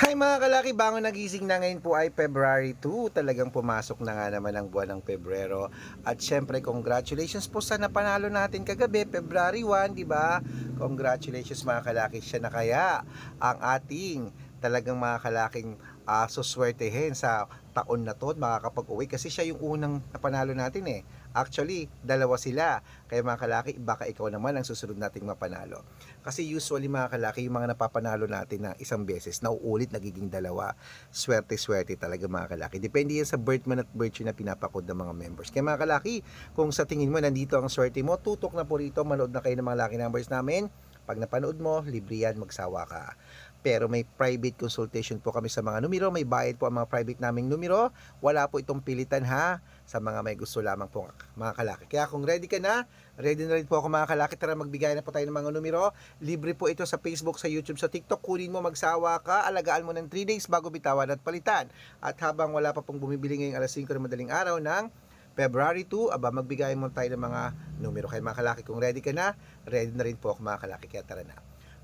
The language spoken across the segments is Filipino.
Hi mga kalaki, bangon nagising na ngayon po ay February 2. Talagang pumasok na nga naman ang buwan ng Pebrero. At syempre, congratulations po sa napanalo natin kagabi, February 1, di ba? Congratulations mga kalaki, siya na kaya ang ating talagang mga kalaking suswertehin sa taon na to makakapag-uwi kasi siya yung unang napanalo natin eh. Actually, dalawa sila. Kaya mga kalaki, baka ikaw naman ang susunod nating mapanalo. Kasi usually mga kalaki, yung mga napapanalo natin na isang beses, nauulit, nagiging dalawa. Swerte-swerte talaga mga kalaki. Depende yan sa birth month at birth year na pinapakod ng mga members. Kaya mga kalaki, kung sa tingin mo nandito ang swerte mo, tutok na po rito, manood na kayo ng mga lucky numbers namin. Pag napanood mo, libre yan, magsawa ka. Pero may private consultation po kami sa mga numero, may bayad po ang mga private naming numero. Wala po itong pilitan ha, sa mga may gusto lamang po mga kalaki. Kaya kung ready ka na, ready na rin po ako mga kalaki, tara magbigay na po tayo ng mga numero. Libre po ito sa Facebook, sa YouTube, sa TikTok. Kunin mo, magsawa ka, alagaan mo ng 3 days bago bitawan at palitan. At habang wala pa pong bumibili ngayong alas 5 ng madaling araw ng February 2, magbigay mo tayo ng mga numero. Kaya mga kalaki, kung ready ka na, ready na rin po ako mga kalaki. Kaya tara na.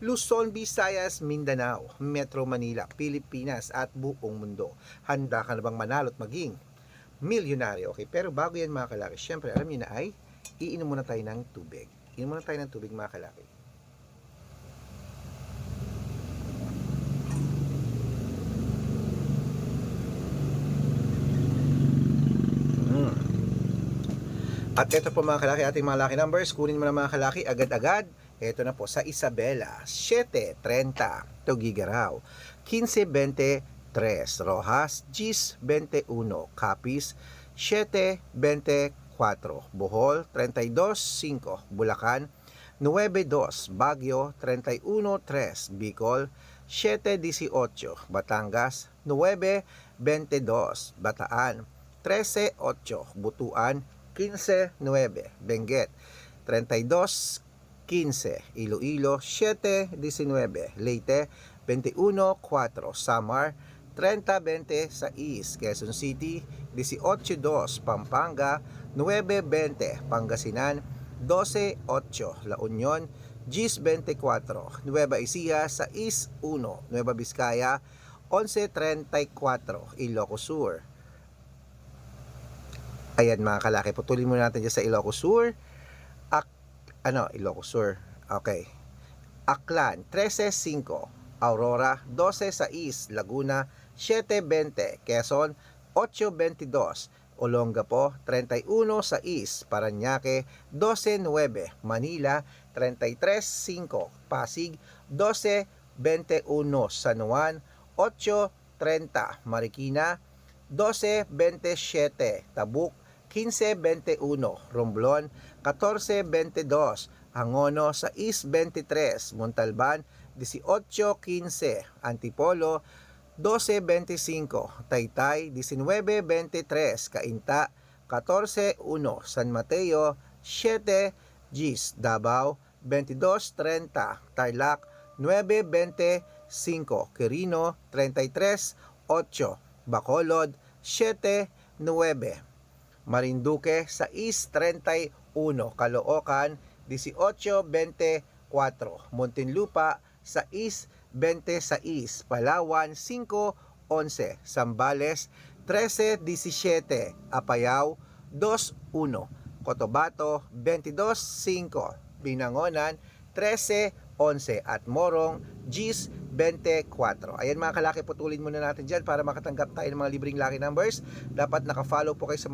Luzon, Visayas, Mindanao, Metro Manila, Pilipinas at buong mundo. Handa ka na bang manalo at maging milyonaryo? Okay, pero bago yan mga kalaki, syempre alam niyo na ay iinom muna tayo ng tubig. Inom muna tayo ng tubig mga kalaki. At ito po mga kalaki, ating mga lucky numbers. Kunin mo na mga kalaki, agad-agad. Ito na po sa Isabela, 7:30, Tugigaraw, 15:23, Rojas, 10:21, Capiz, 7:24, Bohol, 32:5, Bulacan, 9:2, Baguio, 31:3, Bicol, 7:18, Batangas, 9:22, Bataan, 13:8, Butuan, 15:9, Benguet, 32:15, Iloilo, 7:19, Leyte, 21:4, Samar, 30:26, Quezon City, 18:2, Pampanga, 9:20, Pangasinan, 12:8, La Union, 10:24, Nueva Ecija, 6:1, Nueva Vizcaya, 11:34, Ilocos Sur. Ayan mga kalaki, putulin muna natin dyan sa Ilocos Sur. Ilocos Sur. Okay. Aklan, 13:5. Aurora, 12:6. Laguna, 7:20. Quezon, 8:22. Olongapo, 31:6. Parañaque, 12:9. Manila, 33:5. Pasig, 12:21. San Juan, 8:30. Marikina, 12:27. Tabuk, 15:21, Romblon, 14:22, Angono, 6:23, Montalban, 18:15, Antipolo, 12:25, Taytay, 19:23, Cainta, 14:1, San Mateo, 7:10, Davao, 22:30, Tarlac, 9:25, Quirino, 33:8, Bacolod, 7:9, Marinduque, 6:31, Caloocan, 18:24, Muntinlupa, 6:26, Palawan, 5:11, Zambales, 13:17, Apayao, 2:1, Cotabato, 22:5, Binangonan, 13:11 at Morong, 10:24. Ayan mga kalaki, putulin muna natin dyan para makatanggap tayo ng mga libreng lucky numbers. Dapat naka-follow po kayo sa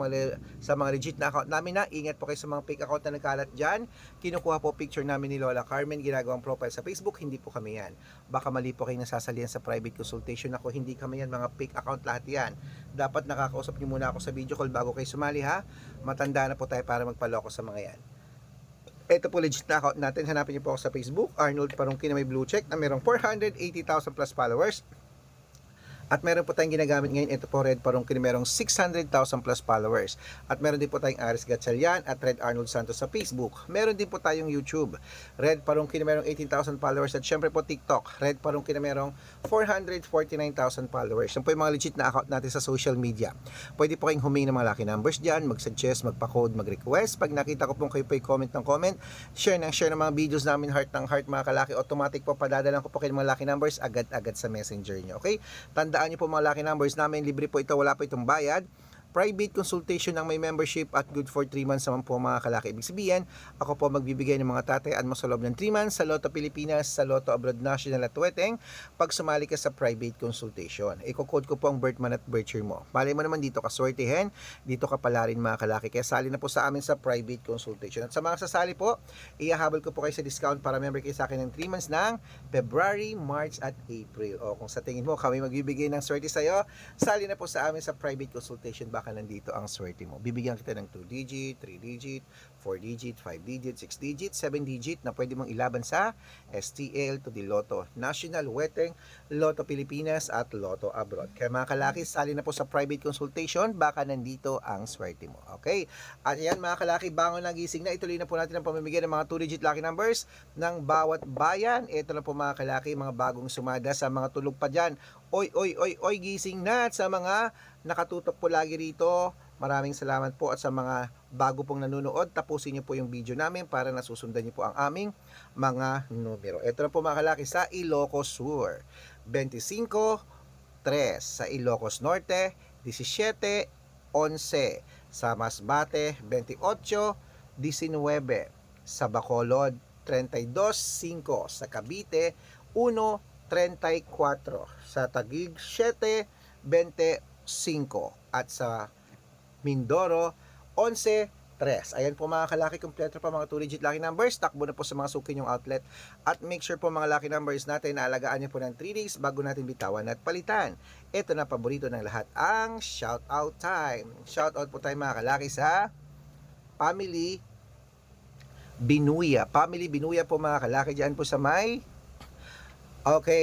mga legit na account namin na. Ingat po kayo sa mga fake account na nagkalat dyan. Kinukuha po picture namin ni Lola Carmen, ginagawang profile sa Facebook. Hindi po kami yan. Baka mali po kayo nasasalihan sa private consultation ako. Hindi kami yan, mga fake account lahat yan. Dapat nakakausap niyo muna ako sa video call bago kayo sumali ha. Matanda na po tayo para magpaloko sa mga yan. Ito po legit na account natin. Hanapin niyo po ako sa Facebook, Arnold Parungki na may blue check na mayroong 480,000 plus followers. At meron po tayong ginagamit ngayon, ito po Red Parungkin, merong 600,000 plus followers. At meron din po tayong Aris Gatchalian at Red Arnold Santos sa Facebook. Meron din po tayong YouTube, Red Parungkin, merong 18,000 followers. At syempre po TikTok, Red Parungkin, merong 449,000 followers. Yan po yung mga legit na account natin sa social media. Pwede po kayong humingi ng mga lucky numbers dyan, mag-suggest, magpa-code, mag-request. Pag nakita ko po kayo po comment ng comment, share ng mga videos namin, heart ng heart mga kalaki, automatic po padadalan ko po kayo ng mga lucky numbers agad-agad sa messenger nyo. Okay? Tandaan nyo po mga lucky numbers namin, libre po ito, wala po itong bayad. Private consultation ng may membership at good for 3 months naman po mga kalaki. Ibig sabihin, ako po magbibigay ng mga tatayaan mo sa loob ng 3 months sa Lotto Pilipinas, sa Lotto Abroad National at Weteng pag sumali ka sa private consultation. Iko-code ko po ang birth month at birth year mo. Malay mo naman dito ka swertihin, dito ka pala rin mga kalaki. Kaya sali na po sa amin sa private consultation. At sa mga sasali po, ihahabol ko po kayo sa discount para member kayo sa akin ng 3 months ng February, March at April. O kung sa tingin mo kami magbibigay ng swerte sa'yo, sali na po sa amin sa private consultation. Baka nandito ang swerte mo. Bibigyan kita ng 2 digit, 3 digit, 4 digit, 5 digit, 6 digit, 7 digit na pwede mong ilaban sa STL, to the Lotto National, Weteng, Lotto Pilipinas at Lotto Abroad. Kaya mga kalaki, sali na po sa private consultation, baka nandito ang swerte mo. Okay? At yan mga kalaki, bangon na gising na, ituloy na po natin ang pamimigay ng mga 2 digit lucky numbers ng bawat bayan. Ito na po mga kalaki, mga bagong sumada sa mga tulog pa dyan. Oy, gising na. At sa mga nakatutok po lagi rito, maraming salamat po. At sa mga bago pong nanonood, tapusin niyo po yung video namin para nasusundan niyo po ang aming mga numero. Ito na po mga kalaki sa Ilocos Sur, 25-3. Sa Ilocos Norte, 17-11. Sa Masbate, 28-19. Sa Bacolod, 32-5. Sa Cavite, 1-34. Sa Taguig, 7-25. At sa Mindoro, 11-3. Ayan po mga kalaki, kompleto pa mga 2 digit lucky numbers. Takbo na po sa mga suki yung outlet. At make sure po mga lucky numbers natin na alagaan nyo po ng 3 days bago natin bitawan at palitan. Ito na paborito ng lahat, ang shout out time. Shout out po tayo mga kalaki sa Family Binuya. Family Binuya po mga kalaki, dyan po sa may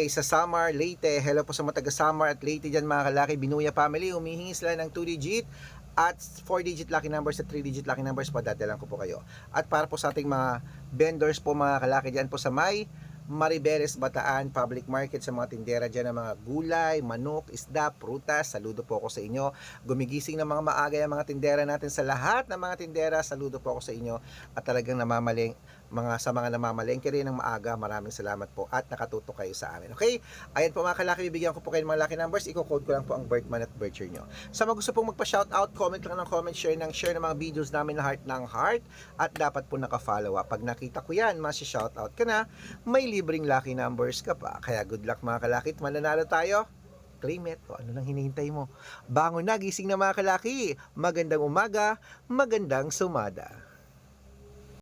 sa Samar, Leyte. Hello po sa mga taga Samar at Leyte dyan mga kalaki. Binuya family, humihingi sila ng 2 digit at 4 digit lucky numbers at 3 digit lucky numbers. Padadalan ko po kayo. At para po sa ating mga vendors po mga kalaki dyan po sa may Maribeles, Bataan, public market, sa mga tindera dyan ng mga gulay, manok, isda, prutas. Saludo po ako sa inyo. Gumigising ng mga maaga yung mga tindera natin. Sa lahat ng mga tindera, saludo po ako sa inyo. At talagang sa mga namamalengke rin ng maaga, maraming salamat po at nakatutok kayo sa amin. Okay? Ayan po mga kalaki, bibigyan ko po kayo ng mga lucky numbers. Iko-code ko lang po ang birth month at birth year nyo. Sa mga gusto pong magpa-shoutout, comment lang ng comment, share ng mga videos namin na heart ng heart. At dapat po naka-follow up. Pag nakita ko yan, masi-shoutout ka na, may libreng lucky numbers ka pa. Kaya good luck mga kalaki, mananalo tayo. Claim it. O ano nang hinihintay mo? Bangon na, gising na mga kalaki. Magandang umaga, magandang sumada.